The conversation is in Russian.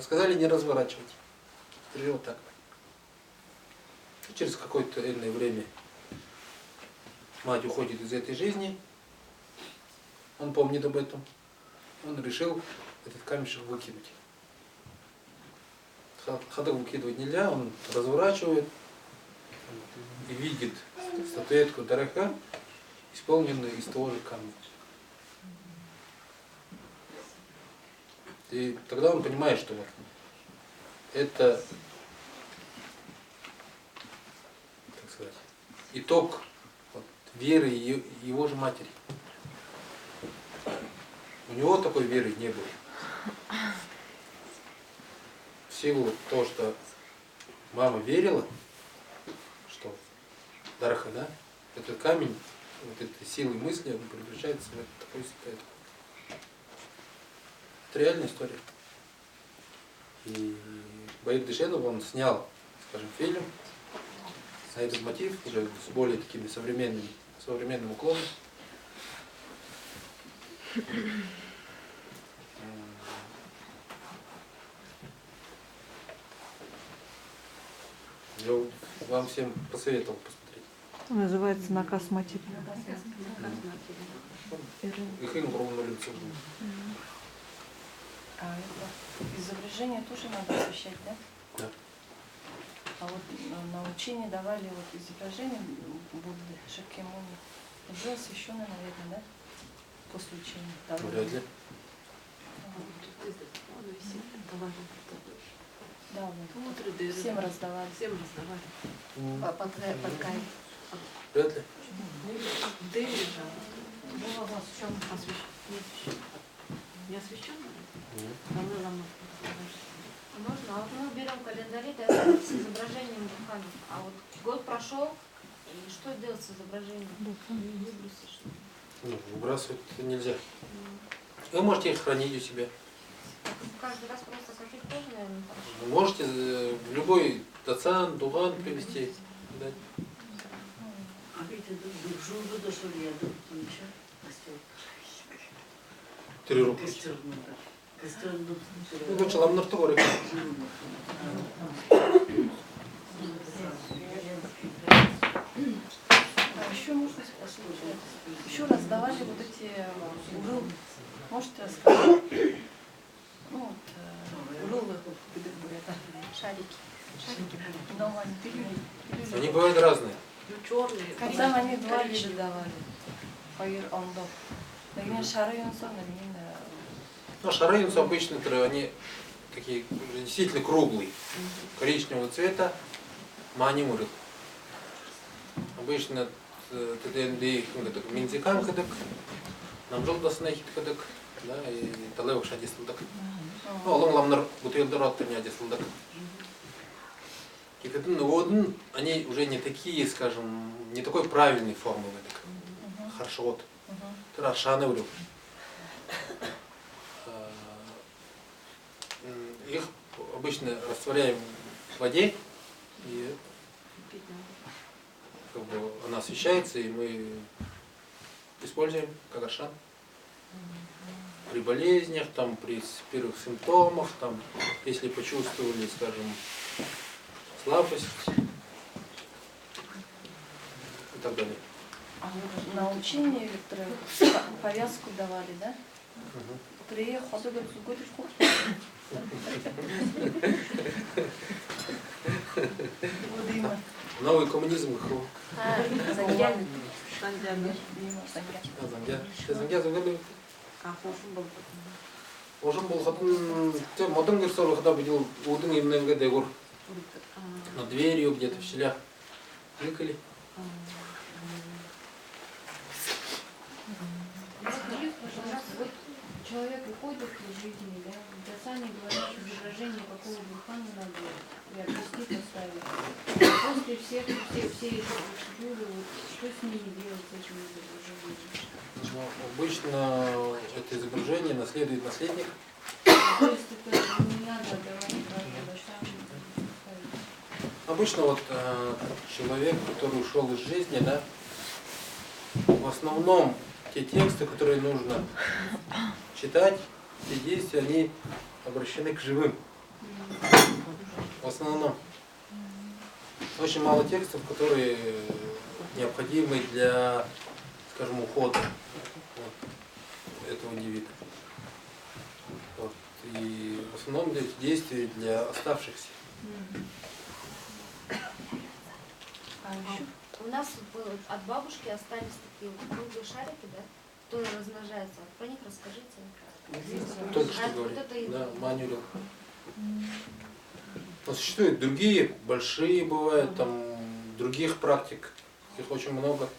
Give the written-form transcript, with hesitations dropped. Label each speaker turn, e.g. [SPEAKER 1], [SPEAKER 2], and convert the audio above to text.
[SPEAKER 1] сказали не разворачивать. И вот так. И через какое-то энное время мать уходит из этой жизни, он помнит об этом, он решил этот камешек выкинуть. Ходок выкидывать нельзя, он разворачивает и видит статуэтку Дараха, исполненную из того же камня. И тогда он понимает, что вот это, так сказать, итог вот, веры его же матери. У него такой веры не было. В силу того, что мама верила, что Дараха, да, этот камень, вот этой силой мысли, он превращается в такой статуэтку. Это реальная история. И Баир Дышенов, он снял, скажем, фильм на этот мотив, уже с более такими современным уклоном. Я вам всем посоветовал посмотреть.
[SPEAKER 2] Называется «Наказ матери».
[SPEAKER 1] Их огромное лицо.
[SPEAKER 3] А это изображение тоже надо освещать, да?
[SPEAKER 1] Да.
[SPEAKER 3] А вот на учении давали вот изображение Будды, Шакьямуни. Уже освещенное, наверное, да? После учения.
[SPEAKER 1] Вряд ли.
[SPEAKER 3] Да, вот. Всем раздавали. Под кайф.
[SPEAKER 1] Вряд ли.
[SPEAKER 4] Было у вас в чем освещено? Не освещено?
[SPEAKER 1] Нет.
[SPEAKER 4] Можно, а вот мы берем календари, да, с изображением Бурхана. А вот год прошел, и что делать с изображением? Выбросишь.
[SPEAKER 1] Ну, выбрасывать нельзя. Вы можете их хранить у себя.
[SPEAKER 4] Каждый раз просто копить тоже, наверное, не хорошо.
[SPEAKER 1] Вы можете в любой тацан, дуган привезти. Дать. Три рукописи. Ну, лучше ламнар товары.
[SPEAKER 3] А еще можно спросить, еще раздавали вот эти урыл. Можете рассказать? Ну вот, урылы, это шарики. Шарики были. Дома они пилили.
[SPEAKER 1] Они бывают разные.
[SPEAKER 4] Черные.
[SPEAKER 3] Там они два вида давали. Фаир ондо. Например, шары юнсон, например,
[SPEAKER 1] Ну, шарейнцы обычно они такие действительно круглые, коричневого цвета, манимуры. Обычно минзикан кадык, нам желтосный кадык, да, и талевок шадислдак. Ну, алом ламнар бутылдырат не адислдак. И вот они уже не такие, скажем, не такой правильной формы, так хорошо вот. Это шаны урю. Их обычно растворяем в воде, и как бы она освещается, и мы используем как аршан. При болезнях, там, при первых симптомах, там, если почувствовали, скажем, слабость и так далее.
[SPEAKER 3] А на учении повязку давали, да? При ходовых зугодишку.
[SPEAKER 1] Новый коммунизм.
[SPEAKER 3] Зангя.
[SPEAKER 1] Зангя загадывает. Ожин был хатын, модern герсол когда видел удын именно МГД гор. На дверью где-то в щелях кликали.
[SPEAKER 4] Человек уходит из жизни, да, в Дасане говорят, что изображение какого Бурхана надо и отвести поставить. А после все эти процедуры, вот, что с ними делать, с этим изображением?
[SPEAKER 1] Ну, обычно это изображение наследует наследник.
[SPEAKER 4] То есть это не надо отдавать Дашам.
[SPEAKER 1] Обычно вот человек, который ушел из жизни, да, в основном те тексты, которые нужно читать, те действия, они обращены к живым. В основном. Очень мало текстов, которые необходимы для, скажем, ухода вот, этого индивида. Вот. И в основном эти действия для оставшихся.
[SPEAKER 3] А еще?
[SPEAKER 5] У нас от бабушки остались такие вот круглые шарики, да, которые размножаются. Про них расскажите.
[SPEAKER 1] Только что
[SPEAKER 5] А вот
[SPEAKER 1] говорил.
[SPEAKER 5] это и-
[SPEAKER 1] Да, манюрил. Но существуют другие, большие бывают, там других практик. Их очень много.